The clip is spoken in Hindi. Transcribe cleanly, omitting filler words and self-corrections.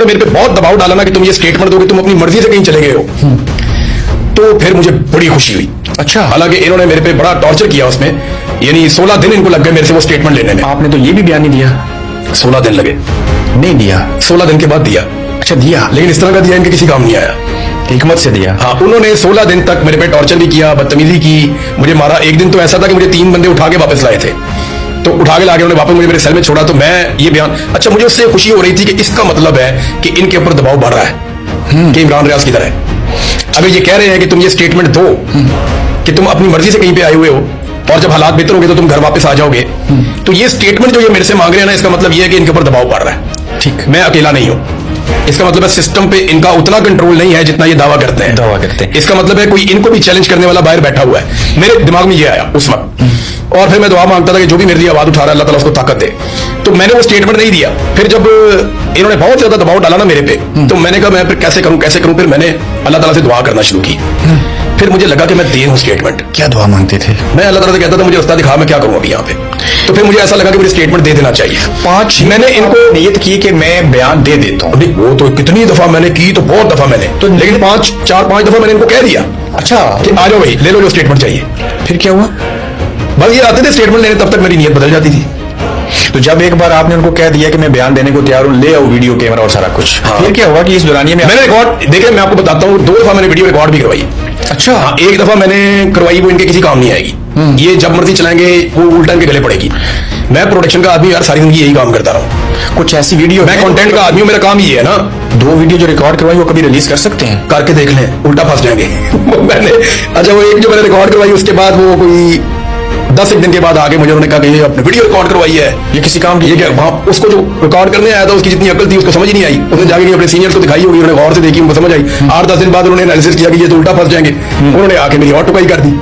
मेरे पे बहुत दबाव डाला ना कि तुम ये स्टेटमेंट दोगे, तुम अपनी मर्जी से कहीं चले गए हो। तो फिर मुझे बड़ी खुशी हुई। अच्छा, हालांकि इन्होंने मेरे पे बड़ा टॉर्चर किया उसमें, यानी 16 दिन इनको लग गए मेरे से वो स्टेटमेंट लेने में। आपने तो ये भी बयान नहीं दिया। 16 दिन लगे। नहीं दिया? 16 दिन के बाद दिया। अच्छा, दिया, लेकिन इस तरह का दिया इनके किसी काम नहीं आया। हिकमत से दिया। हाँ, उन्होंने 16 दिन तक मेरे पे टॉर्चर भी किया, बदतमीजी की, मुझे मारा। एक दिन तो ऐसा था कि मुझे 3 बंदे उठा के वापस लाए थे, तो उठा के लाके उन्होंने वापस मुझे मेरे सेल में छोड़ा। तो मैं ये बयान, अच्छा मुझे उससे खुशी हो रही थी कि इसका मतलब है कि इनके ऊपर दबाव बढ़ रहा है कि इमरान रियाज की तरह है। अगर ये कह रहे हैं कि तुम ये स्टेटमेंट दो कि तुम अपनी मर्जी से कहीं पे आए हुए हो और जब हालात बेहतर होंगे तो तुम घर वापस आ जाओगे, तो ये स्टेटमेंट जो ये मेरे से मांग रहे हैं ना, इसका मतलब ये है कि इनके ऊपर दबाव बढ़ रहा है। ठीक, मैं अकेला नहीं हूं। इसका मतलब है सिस्टम पे इनका उतना कंट्रोल नहीं है जितना ये दावा करते हैं। इसका मतलब है कोई इनको भी चैलेंज करने वाला बाहर बैठा हुआ है। मेरे दिमाग में ये आया उस वक्त, और फिर मैं दुआ मांगता था कि जो भी मेरे लिए आवाज उठा रहा है अल्लाह ताला उसको ताकत दे। तो मैंने वो स्टेटमेंट नहीं दिया। फिर जब इन्होंने बहुत ज्यादा दबाव डाला ना मेरे पे, तो मैंने कहा मैं फिर कैसे करूं। फिर मैंने अल्लाह ताला से दुआ करना शुरू की। फिर मुझे लगा कि मैं दे दूं स्टेटमेंट। क्या दुआ मांगते थे? मैं अल्लाह ताला से कहता था मुझे रास्ता दिखा, मैं क्या करूं अभी यहाँ पे। तो फिर मुझे ऐसा लगा कि मुझे स्टेटमेंट दे देना चाहिए। 5 मैंने इनको नियत की कि मैं बयान दे देता हूँ। वो तो कितनी दफा मैंने की, तो बहुत दफा मैंने तो, लेकिन 4-5 दफा मैंने इनको कह दिया अच्छा, कि आ जाओ भाई ले लो जो स्टेटमेंट चाहिए। फिर क्या हुआ? बस ये आते थे स्टेटमेंट लेने, तब तक मेरी नीयत बदल जाती थी। तो जब एक बार आपने उनको कह दिया कि मैं बयान देने को तैयार हूँ, ले आओ वीडियो कैमरा और सारा कुछ, हाँ। फिर क्या हुआ कि इस दौरानिए में मैंने रिकॉर्ड देखे, मैं आपको बताता हूँ, 2 दफा मैंने वीडियो रिकॉर्ड भी करवाई। अच्छा, हाँ, एक दफा मैंने करवाई, वो इनके किसी काम नहीं आएगी। ये जब मर्जी चलाएंगे, वो उल्टा इनके गले पड़ेगी। मैं प्रोडक्शन का आदमी यार, सारी जिंदगी यही काम करता रहा हूँ। कुछ ऐसी वीडियो, मैं कंटेंट का आदमी हूँ, मेरा काम ये है ना। 2 वीडियो जो रिकॉर्ड करवाई वो कभी रिलीज कर सकते हैं? करके देख लें, उल्टा फंस जाएंगे। मैंने अच्छा, वो एक जो मैंने रिकॉर्ड करवाई, उसके बाद वो कोई 10 दिन के बाद आके मुझे उन्होंने कहा कि ये अपने वीडियो रिकॉर्ड करवाई है, ये किसी काम की? ये क्या, वहां उसको जो रिकॉर्ड करने आया था उसकी जितनी अकल थी उसको समझ ही नहीं आई। उसने जाके अपने सीनियर्स को दिखाई होगी, उन्होंने गौर से देखी, उनको समझ आई। 8-10 दिन बाद उन्होंने एनालिसिस किया कि ये तो उल्टा फंस जाएंगे। उन्होंने आके मेरी और टुकाई कर दी।